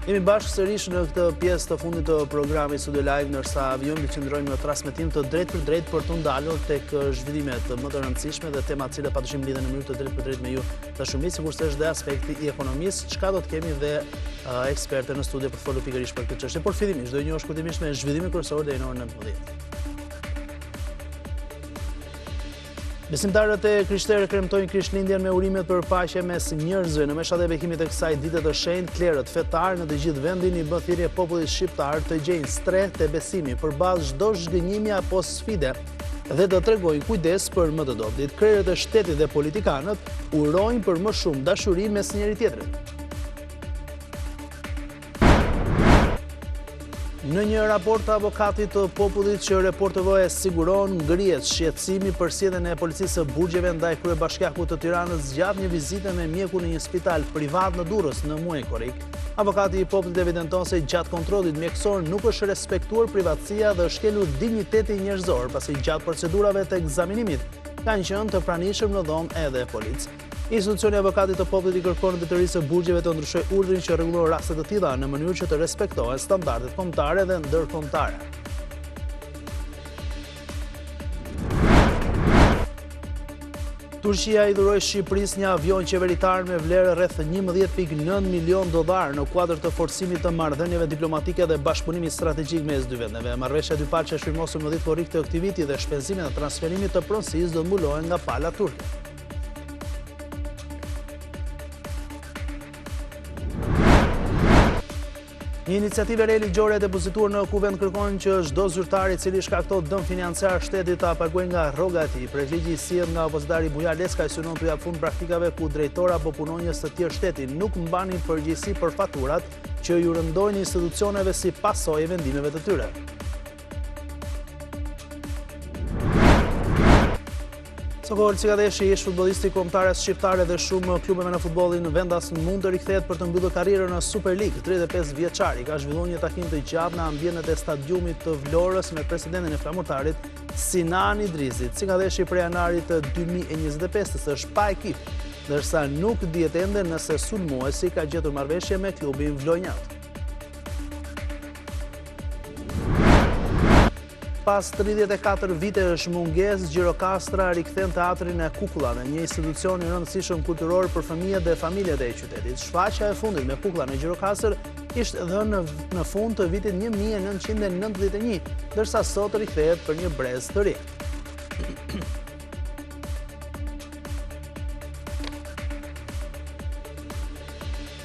Jemi bashkë sërish në këtë pjesë të fundit të programit Studio Live, ndërsa vijojmë të qëndrojmë në transmetim të drejt për drejt për të ndalur tek zhvillimet më të rëndësishme dhe temat cilat patyshim lidhen në mënyrë të drejt për drejt me ju të shumicë, sigurisht është dhe aspekti i ekonomisë, çka do të kemi dhe eksperte në studio për të folur pikërisht për këtë çështje. Por fillimisht do një shkurtimisht me zhvillimin kryesor deri në orën 19. Besimtarët e krishterë kremtojnë Krishtlindjen me urimet për paqe mes njerëzve. Në meshat e bekimit të kësaj dite të shenjtë, klerët fetar në të gjithë vendin i bën thirrje popullit shqiptar të gjejnë strehë të besimi përballë çdo zhgënjimi apo sfide dhe të tregojnë kujdes për më të dobtit. Krerët e shtetit dhe politikanët urojnë për më shumë dashuri mes njëri tjetrit. Në një raport të avokatit të popullit që Report TV siguron, ngrihet shqetësimi për sjelljen e policisë së burgjeve ndaj kryebashkiakut të Tiranës gjatë një vizite me mjeku në një spital privat në Durrës në muajin korrik. Avokati i popullit evidenton se gjatë kontrollit mjekësor nuk është respektuar privatësia dhe është shkelur dinjiteti njerëzor, pasi gjatë procedurave të ekzaminimit kanë qenë të pranishëm në dhomë edhe policë. Institucioni avokatit të popullit i kërkon drejtorisë së burgjeve të ndryshojë urdhrin që rregullon raste të tilla në mënyrë që të respektohen standardet kombëtare dhe ndërkombëtare. Turqia i dhuroi Shqipërisë një avion qeveritar me vlerë rreth 11.9 milion dollar në kuadër të forcimit të marrëdhënieve diplomatike dhe bashkëpunimit strategjik mes dy vendeve. Marrëveshja e dypartë që shfirmosur në 10 korrik të këtij viti dhe shpenzimet e transferimit të pronësisë do mbulohen nga pala turke. Një iniciativë re ligjore e depozituar në Kuvend kërkon që çdo zyrtar i cili shkakton dëm financiar shtetit ta paguajë nga rroga e tij. Projekti i sjellë nga opozitari Bujar Leska synon të jap fund praktikave ku drejtora apo punonjës të tjerë shteti nuk mbanin përgjegjësi për faturat që ju rëndojnë institucioneve si pasojë e vendimeve të tyre. Sokol Cikadeshi, ish futbollisti kombëtar shqiptare dhe shumë klubeve në futbollin vendas mund të rikthehet për të mbyllur karrierën në Super League. 35 vjeçari ka zhvilluar një takim të gjatë në ambientet e stadiumit të Vlorës me presidentin e flamurtarit Sinan Idrizit. Cikadeshi prej janarit 2025 është pa ekip, ndërsa nuk dihet ende nëse sulmuesi ka gjetur marrëveshje me klubin vlonjat. Pas 34 vitesh mungesë, Gjirokastra rikthen teatrin e kukullave, një institucion i rëndësishëm kulturor për fëmijët dhe familjet e qytetit. Shfaqja e fundit me kukulla në Gjirokastër ishte dhënë në fund të vitit 1991, ndërsa sot rikthehet për një brez të ri.